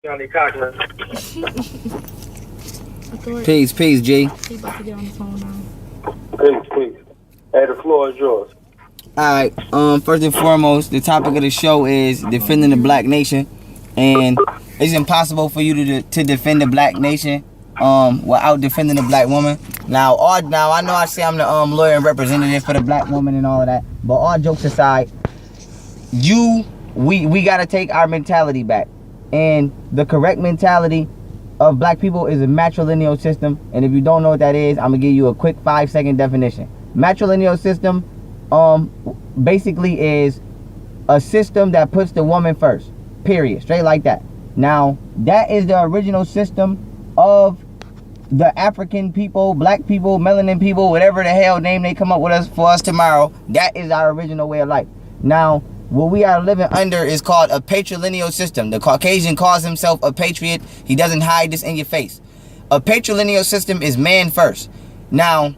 Johnny Cochran. Peace, G. He about to get on the phone now. Peace. Hey, the floor is yours. Alright, first and foremost, the topic of the show is defending the black nation. And it's impossible for you to defend the black nation without defending the black woman. Now I know I say I'm the lawyer and representative for the black woman and all of that, but all jokes aside, we gotta take our mentality back. And the correct mentality of black people is a matrilineal system. And if you don't know what that is, I'm gonna give you a quick 5-second definition. Matrilineal system basically is a system that puts the woman first, period, straight like that. Now that is the original system of the African people, black people, melanin people, whatever the hell name they come up with us for us tomorrow. That is our original way of life. Now what we are living under is called a patrilineal system. The Caucasian calls himself a patriot. He doesn't hide this in your face. A patrilineal system is man first. Now,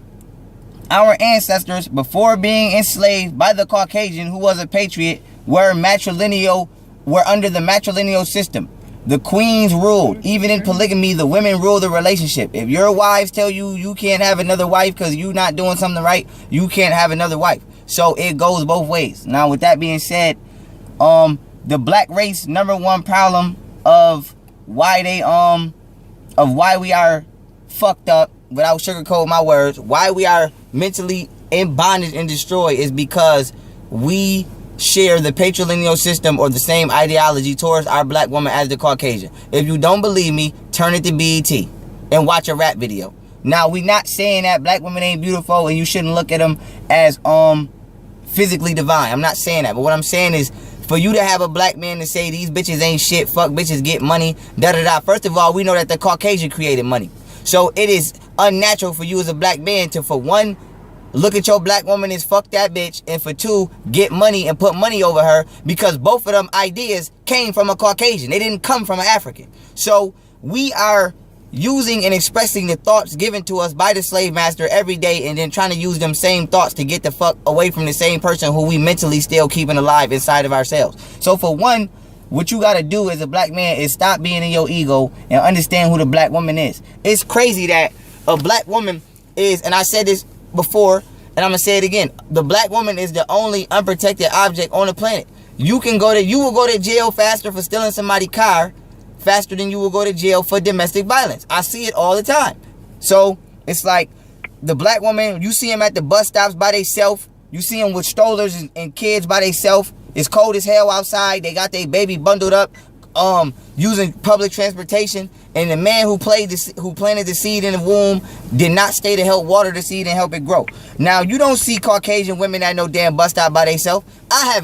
our ancestors, before being enslaved by the Caucasian, who was a patriot, were under the matrilineal system. The queens ruled. Even in polygamy, the women rule the relationship. If your wives tell you you can't have another wife because you're not doing something right, you can't have another wife. So it goes both ways. Now, with that being said, the black race number one problem of why we are fucked up, without sugarcoating my words, why we are mentally in bondage and destroyed is because we share the patrilineal system or the same ideology towards our black woman as the Caucasian. If you don't believe me, turn it to BET and watch a rap video. Now, we not saying that black women ain't beautiful and you shouldn't look at them as physically divine. I'm not saying that. But what I'm saying is, for you to have a black man to say these bitches ain't shit, fuck bitches, get money, da-da-da. First of all, we know that the Caucasian created money. So it is unnatural for you as a black man to, for one, look at your black woman as fuck that bitch, and for two, get money and put money over her, because both of them ideas came from a Caucasian. They didn't come from an African. So we are using and expressing the thoughts given to us by the slave master every day, and then trying to use them same thoughts to get the fuck away from the same person who we mentally still keeping alive inside of ourselves. So for one, what you gotta do as a black man is stop being in your ego and understand who the black woman is. It's crazy that a black woman is, and I said this before, and I'm gonna say it again, the black woman is the only unprotected object on the planet. You will go to jail faster for stealing somebody's car faster than you will go to jail for domestic violence. I see it all the time. So it's like the black woman, you see them at the bus stops by themselves. You see them with strollers and kids by themselves. It's cold as hell outside. They got their baby bundled up, using public transportation. And the man who planted the seed in the womb did not stay to help water the seed and help it grow. Now, you don't see Caucasian women at no damn bus stop by themselves. I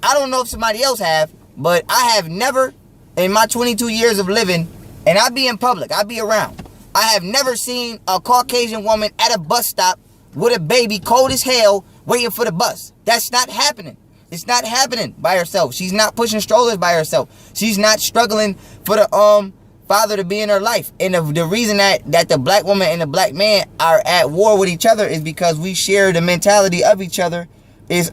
don't know if somebody else have, but I have never, in my 22 years of living, and I be in public, I be around, I have never seen a Caucasian woman at a bus stop with a baby cold as hell waiting for the bus. That's not happening. It's not happening by herself. She's not pushing strollers by herself. She's not struggling for the father to be in her life. And the reason that the black woman and the black man are at war with each other is because we share the mentality of each other. We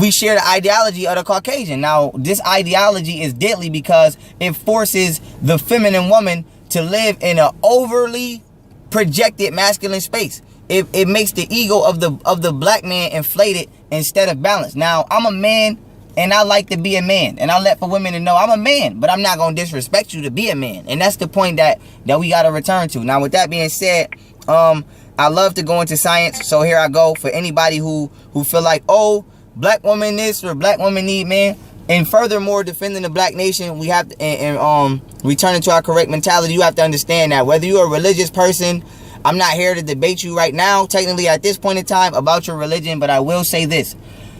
share the ideology of the Caucasian. Now, this ideology is deadly because it forces the feminine woman to live in an overly projected masculine space. It makes the ego of the black man inflated instead of balanced. Now, I'm a man and I like to be a man, and I let for women to know I'm a man, but I'm not gonna disrespect you to be a man. And that's the point that we gotta return to. Now, with that being said, I love to go into science, so here I go for anybody who feel like, oh, black woman this or black woman need man. And furthermore, defending the black nation, we have to, and returning to our correct mentality, you have to understand that whether you're a religious person, I'm not here to debate you right now, technically at this point in time, about your religion, but I will say this.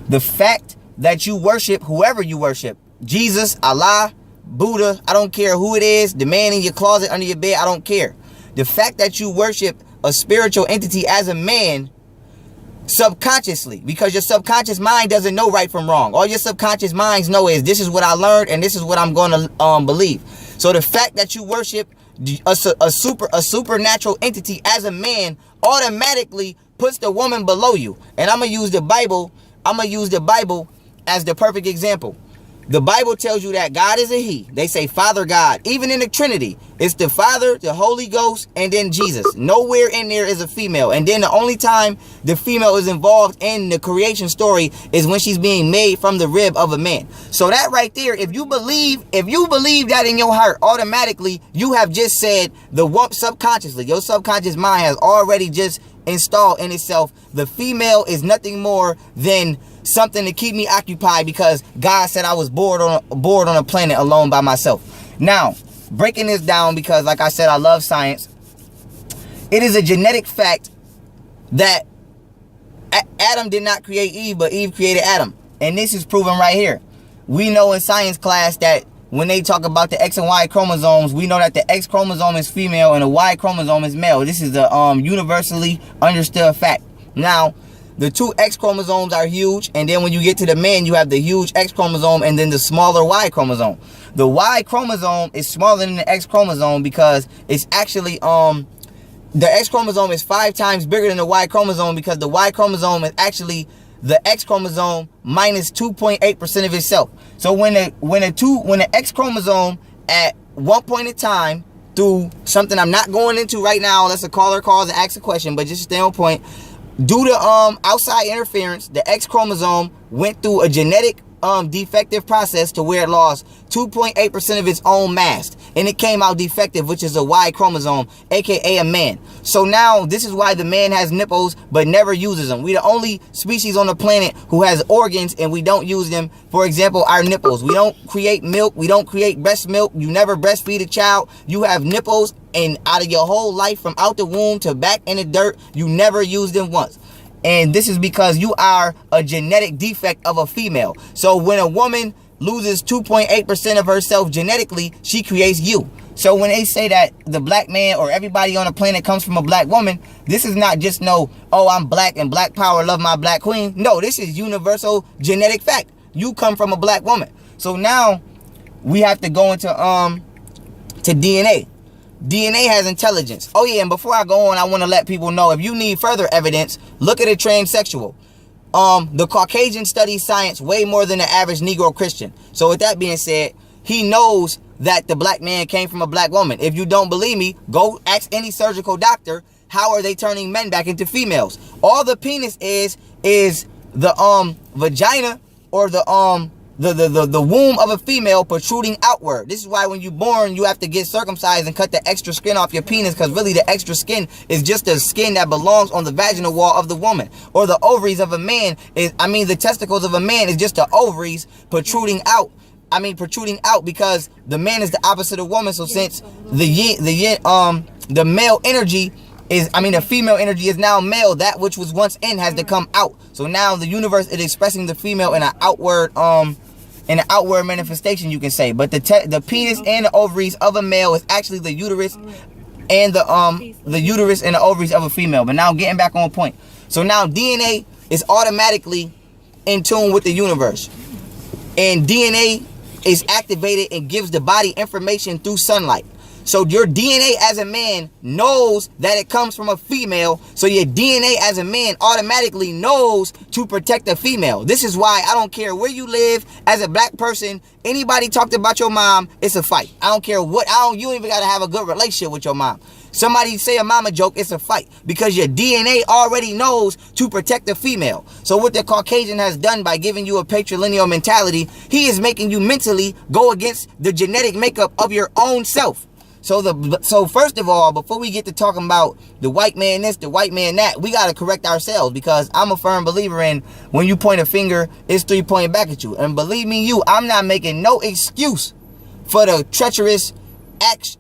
The fact that you worship whoever you worship, Jesus, Allah, Buddha, I don't care who it is, the man in your closet under your bed, I don't care. The fact that you worship a spiritual entity as a man subconsciously, because your subconscious mind doesn't know right from wrong. All your subconscious minds know is this is what I learned and this is what I'm going to believe. So the fact that you worship a supernatural entity as a man automatically puts the woman below you. And I'm gonna use the Bible as the perfect example. The Bible tells you that God is a he. They say Father God. Even in the Trinity, it's the Father, the Holy Ghost, and then Jesus. Nowhere in there is a female. And then the only time the female is involved in the creation story is when she's being made from the rib of a man. So that right there, if you believe that in your heart, automatically you have just said subconsciously, your subconscious mind has already just installed in itself, the female is nothing more than something to keep me occupied because God said I was bored on a planet alone by myself. Now, breaking this down, because like I said, I love science. It is a genetic fact that Adam did not create Eve, but Eve created Adam. And this is proven right here. We know in science class that when they talk about the X and Y chromosomes, we know that the X chromosome is female and the Y chromosome is male. This is a universally understood fact. Now, the two X chromosomes are huge, and then when you get to the man, you have the huge X chromosome and then the smaller Y chromosome. The Y chromosome is smaller than the X chromosome because it's actually the X chromosome is 5 times bigger than the Y chromosome because the Y chromosome is actually the X chromosome minus 2.8% of itself. So when the X chromosome at one point in time, through something I'm not going into right now, unless a caller calls and asks a question, but just stay on point. Due to outside interference, the X chromosome went through a genetic defective process to where it lost 2.8% of its own mass, and it came out defective, which is a Y chromosome, aka a man. So now this is why the man has nipples but never uses them. We're the only species on the planet who has organs and we don't use them. For example, our nipples. We don't create milk. We don't create breast milk. You never breastfeed a child. You have nipples, and out of your whole life, from out the womb to back in the dirt, you never use them once. And this is because you are a genetic defect of a female. So when a woman loses 2.8% of herself genetically, she creates you. So when they say that the black man or everybody on the planet comes from a black woman, this is not just I'm black and black power, love my black queen. No, this is universal genetic fact. You come from a black woman. So now we have to go into to DNA. DNA has intelligence. Oh yeah, and before I go on, I want to let people know, if you need further evidence, look at a transsexual. The Caucasian studies science way more than the average Negro Christian. So with that being said, he knows that the black man came from a black woman. If you don't believe me, go ask any surgical doctor, how are they turning men back into females? All the penis is the vagina or the womb of a female protruding outward. This is why when you're born, you have to get circumcised and cut the extra skin off your penis, because really the extra skin is just the skin that belongs on the vaginal wall of the woman. Or the ovaries of a man the testicles of a man is just the ovaries protruding out. Protruding out because the man is the opposite of woman. So since the male energy is, the female energy is now male, that which was once in has to come out. So now the universe is expressing the female in an outward manifestation, you can say. But the penis and the ovaries of a male is actually the uterus and the uterus and the ovaries of a female. But now getting back on point. So now DNA is automatically in tune with the universe. And DNA is activated and gives the body information through sunlight. So your DNA as a man knows that it comes from a female. So your DNA as a man automatically knows to protect a female. This is why I don't care where you live as a black person. Anybody talked about your mom, it's a fight. I don't care what. You don't even got to have a good relationship with your mom. Somebody say a mama joke, it's a fight. Because your DNA already knows to protect the female. So what the Caucasian has done by giving you a patrilineal mentality, he is making you mentally go against the genetic makeup of your own self. So first of all, before we get to talking about the white man this, the white man that, we got to correct ourselves, because I'm a firm believer in when you point a finger, it's 3 pointing back at you. And believe me, I'm not making no excuse for the treacherous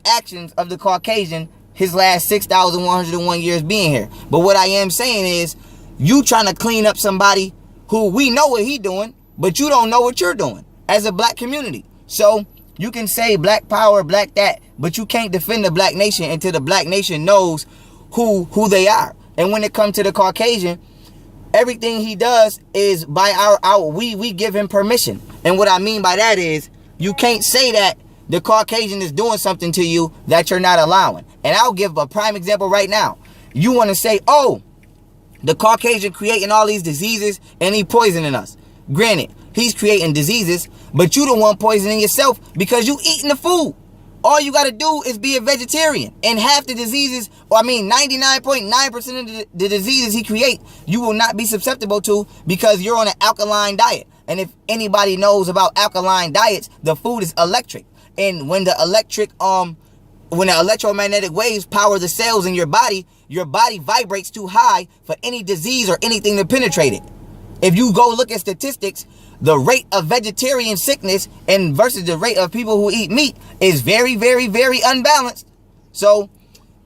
actions of the Caucasian his last 6,101 years being here. But what I am saying is, you trying to clean up somebody who we know what he doing, but you don't know what you're doing as a black community. So you can say black power, black that, but you can't defend the black nation until the black nation knows who they are. And when it comes to the Caucasian, everything he does is by we give him permission. And what I mean by that is, you can't say that the Caucasian is doing something to you that you're not allowing. And I'll give a prime example right now. You want to say, oh, the Caucasian creating all these diseases and he poisoning us. Granted, he's creating diseases, but you the one poisoning yourself because you eating the food. All you got to do is be a vegetarian, and half the diseases, 99.9% of the diseases he create, you will not be susceptible to because you're on an alkaline diet. And if anybody knows about alkaline diets, the food is electric. And when the electromagnetic waves power the cells in your body vibrates too high for any disease or anything to penetrate it. If you go look at statistics, the rate of vegetarian sickness and versus the rate of people who eat meat is very, very, very unbalanced. So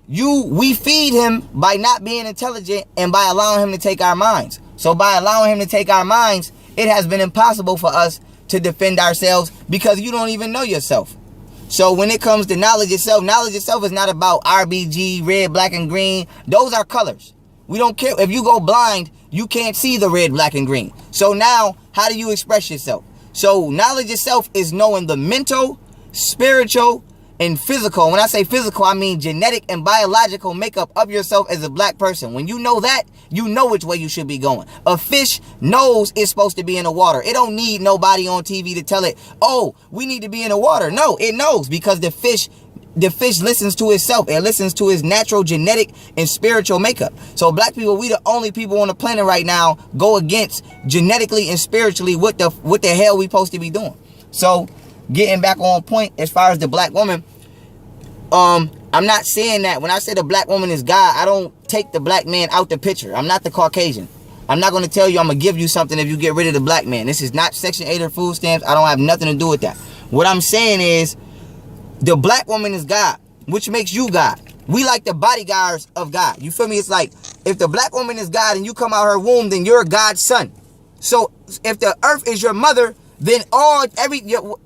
we feed him by not being intelligent and by allowing him to take our minds. So by allowing him to take our minds, it has been impossible for us to defend ourselves because you don't even know yourself. So when it comes to knowledge itself is not about RBG, red, black, and green. Those are colors. We don't care. If you go blind, you can't see the red, black, and green. So now, how do you express yourself? So knowledge itself is knowing the mental, spiritual, and physical. When I say physical, I mean genetic and biological makeup of yourself as a black person. When you know that, you know which way you should be going. A fish knows it's supposed to be in the water. It don't need nobody on TV to tell it, oh, we need to be in the water. No, it knows because the fish listens to itself. It listens to its natural genetic and spiritual makeup. So black people, we the only people on the planet right now go against genetically and spiritually what the hell we supposed to be doing. So getting back on point as far as the black woman, I'm not saying that when I say the black woman is God, I don't take the black man out the picture. I'm not the Caucasian. I'm not going to tell you I'm going to give you something if you get rid of the black man. This is not Section 8 or food stamps. I don't have nothing to do with that. What I'm saying is the black woman is God, which makes you God. We like the bodyguards of God. You feel me? It's like if the black woman is God and you come out her womb, then you're God's son. So if the earth is your mother, then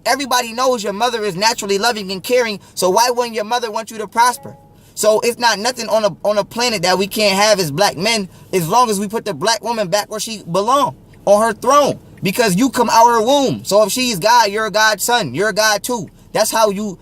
everybody knows your mother is naturally loving and caring. So why wouldn't your mother want you to prosper? So it's not nothing on a planet that we can't have as black men as long as we put the black woman back where she belongs, on her throne, because you come out her womb. So if she's God, you're God's son. You're God too. That's how you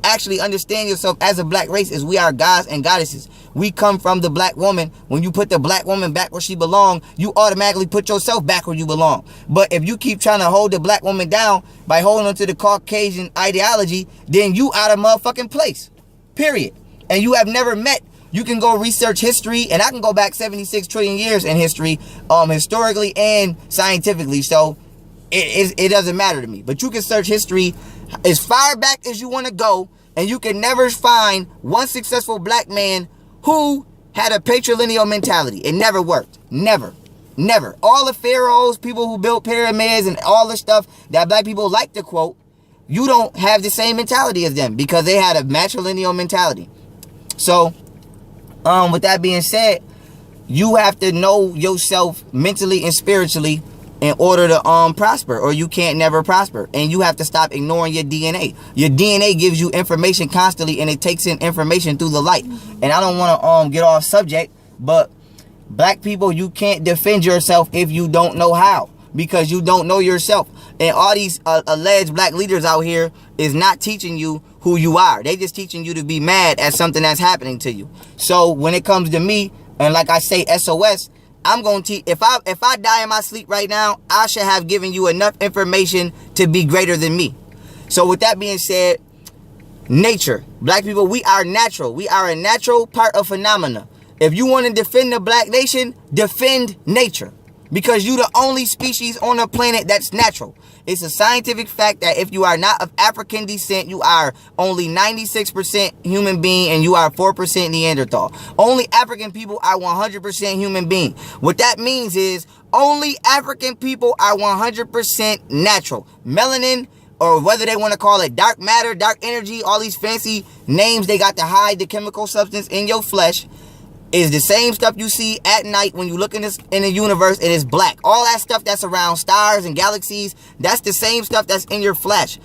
actually understand yourself as a black race, is we are gods and goddesses. We come from the black woman. When you put the black woman back where she belongs, you automatically put yourself back where you belong. But if you keep trying to hold the black woman down by holding on to the Caucasian ideology, then you out of motherfucking place. Period. And you have never met. You can go research history, and I can go back 76 trillion years in history, historically and scientifically. So it doesn't matter to me. But you can search history as far back as you want to go, and you can never find one successful black man who had a patrilineal mentality. It never worked. Never. Never. All the pharaohs, people who built pyramids, and all the stuff that black people like to quote, you don't have the same mentality as them because they had a matrilineal mentality. So, with that being said, you have to know yourself mentally and spiritually in order to prosper, or you can't never prosper. And you have to stop ignoring your DNA. Your DNA gives you information constantly, and it takes in information through the light. And I don't want to get off subject, but black people, you can't defend yourself if you don't know how, because you don't know yourself. And all these alleged black leaders out here is not teaching you who you are. They just teaching you to be mad at something that's happening to you. So when it comes to me, and like I say, SOS, I'm going to teach. If I die in my sleep right now, I should have given you enough information to be greater than me. So with that being said, nature. Black people, we are natural. We are a natural part of phenomena. If you want to defend the black nation, defend nature. Because you're the only species on the planet that's natural. It's a scientific fact that if you are not of African descent, you are only 96% human being and you are 4% Neanderthal. Only African people are 100% human being. What that means is only African people are 100% natural. Melanin, or whether they want to call it dark matter, dark energy, all these fancy names they got to hide the chemical substance in your flesh, is the same stuff you see at night when you look in the universe. It is black. All that stuff that's around stars and galaxies, that's the same stuff that's in your flesh,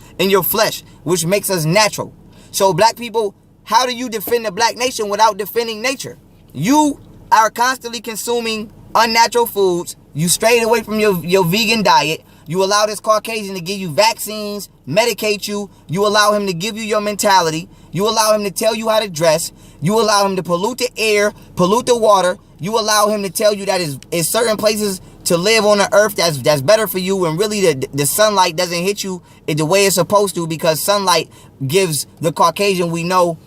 which makes us natural. So black people, how do you defend the black nation without defending nature? You are constantly consuming unnatural foods. You strayed away from your vegan diet. You allow this Caucasian to give you vaccines, medicate you. You allow him to give you your mentality. You allow him to tell you how to dress. You allow him to pollute the air, pollute the water. You allow him to tell you that is certain places to live on an earth that's better for you, and really the sunlight doesn't hit you the way it's supposed to, because sunlight gives the Caucasian we know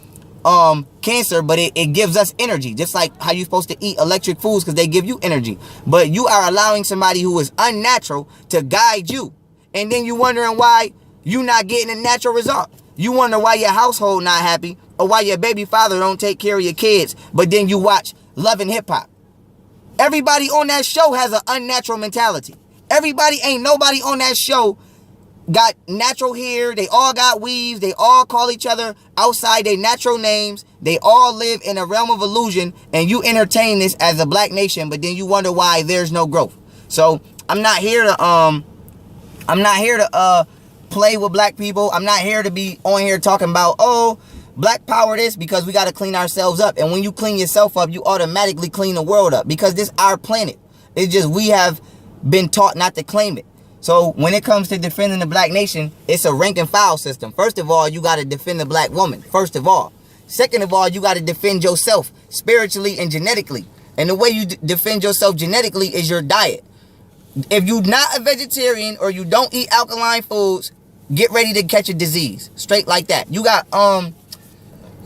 cancer, but it gives us energy, just like how you're supposed to eat electric foods because they give you energy. But you are allowing somebody who is unnatural to guide you, and then you wondering why you not getting a natural result. You wonder why your household not happy, or why your baby father don't take care of your kids, but then you watch Love and Hip Hop. Everybody on that show has an unnatural mentality. Ain't nobody on that show got natural hair. They all got weaves. They all call each other outside their natural names. They all live in a realm of illusion, and you entertain this as a black nation, but then you wonder why there's no growth. So I'm not here to play with black people. I'm not here to be on here talking about, oh, black power this, because we got to clean ourselves up. And when you clean yourself up, you automatically clean the world up, because this is our planet. It's just we have been taught not to claim it. So when it comes to defending the black nation, it's a rank and file system. First of all, you got to defend the black woman. First of all. Second of all, you got to defend yourself spiritually and genetically. And the way you defend yourself genetically is your diet. If you're not a vegetarian or you don't eat alkaline foods, get ready to catch a disease. Straight like that. You got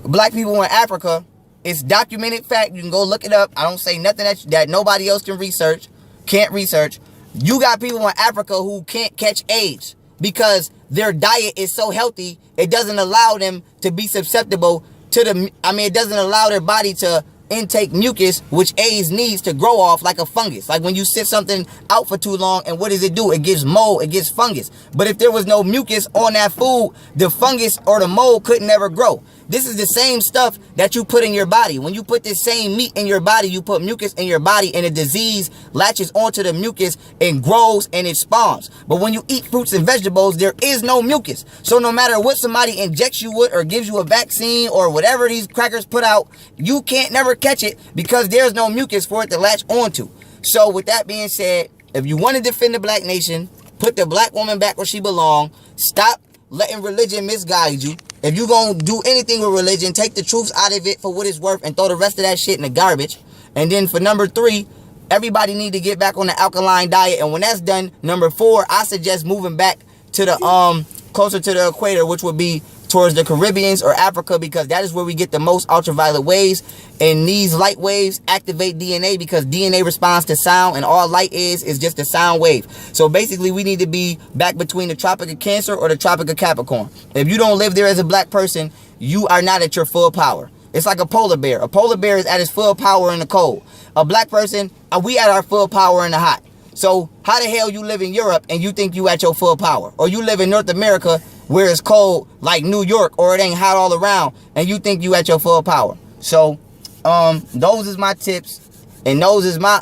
black people in Africa. It's documented fact. You can go look it up. I don't say nothing that nobody else can't research. You got people in Africa who can't catch AIDS because their diet is so healthy, it doesn't allow them to be susceptible to it doesn't allow their body to intake mucus, which AIDS needs to grow off like a fungus. Like when you sit something out for too long, and what does it do? It gives mold, it gives fungus. But if there was no mucus on that food, the fungus or the mold could never grow. This is the same stuff that you put in your body. When you put this same meat in your body, you put mucus in your body, and a disease latches onto the mucus and grows and it spawns. But when you eat fruits and vegetables, there is no mucus. So no matter what somebody injects you with or gives you a vaccine or whatever these crackers put out, you can't never catch it because there's no mucus for it to latch onto. So with that being said, if you want to defend the black nation, put the black woman back where she belongs. Stop letting religion misguide you. If you're going to do anything with religion, take the truths out of it for what it's worth and throw the rest of that shit in the garbage. And then for number 3, everybody need to get back on the alkaline diet. And when that's done, number 4, I suggest moving back to the closer to the equator, which would be towards the Caribbeans or Africa, because that is where we get the most ultraviolet waves, and these light waves activate DNA, because DNA responds to sound, and all light is just a sound wave. So basically we need to be back between the Tropic of Cancer or the Tropic of Capricorn. If you don't live there as a black person, you are not at your full power. It's like a polar bear. A polar bear is at its full power in the cold. A black person, we at our full power in the hot. So how the hell you live in Europe and you think you at your full power? Or you live in North America where it's cold like New York, or it ain't hot all around, and you think you at your full power. So those is my tips, and those is my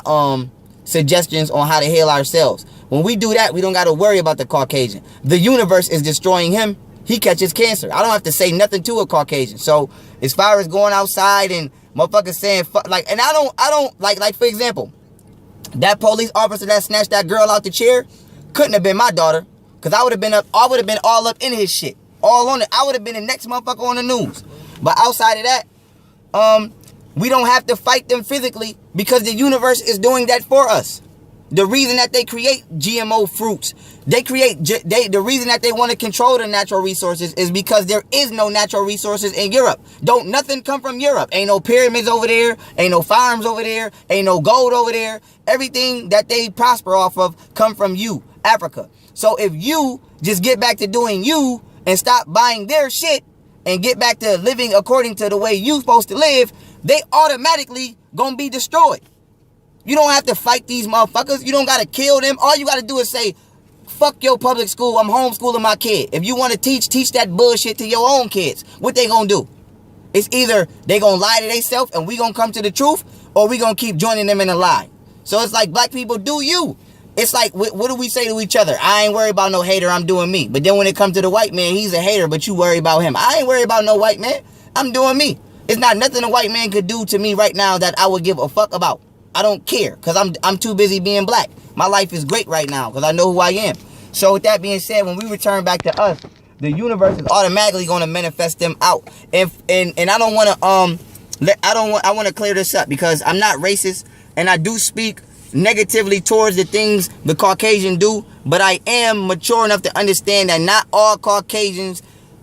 suggestions on how to heal ourselves. When we do that, we don't got to worry about the Caucasian. The universe is destroying him. He catches cancer. I don't have to say nothing to a Caucasian. So as far as going outside and motherfuckers saying fuck, like, and I don't like for example, that police officer that snatched that girl out the chair couldn't have been my daughter. Cause I would have been all up in his shit. All on it. I would have been the next motherfucker on the news. But outside of that, we don't have to fight them physically, because the universe is doing that for us. The reason that they create GMO fruits, the reason that they want to control the natural resources is because there is no natural resources in Europe. Don't nothing come from Europe. Ain't no pyramids over there. Ain't no farms over there. Ain't no gold over there. Everything that they prosper off of come from you, Africa. So if you just get back to doing you and stop buying their shit and get back to living according to the way you supposed to live, they automatically gonna be destroyed. You don't have to fight these motherfuckers. You don't gotta kill them. All you gotta do is say, fuck your public school, I'm homeschooling my kid. If you want to teach that bullshit to your own kids. What they gonna do? It's either they gonna lie to themselves and we gonna come to the truth, or we gonna keep joining them in the lie. So it's like, black people, do you. It's like, what do we say to each other? I ain't worried about no hater, I'm doing me. But then when it comes to the white man, he's a hater, but you worry about him. I ain't worried about no white man. I'm doing me. It's not nothing a white man could do to me right now that I would give a fuck about. I don't care, because I'm too busy being black. My life is great right now, because I know who I am. So with that being said, when we return back to us, the universe is automatically going to manifest them out. And I don't want to I want to clear this up, because I'm not racist, and I do speak negatively towards the things the Caucasian do, but I am mature enough to understand that not all Caucasians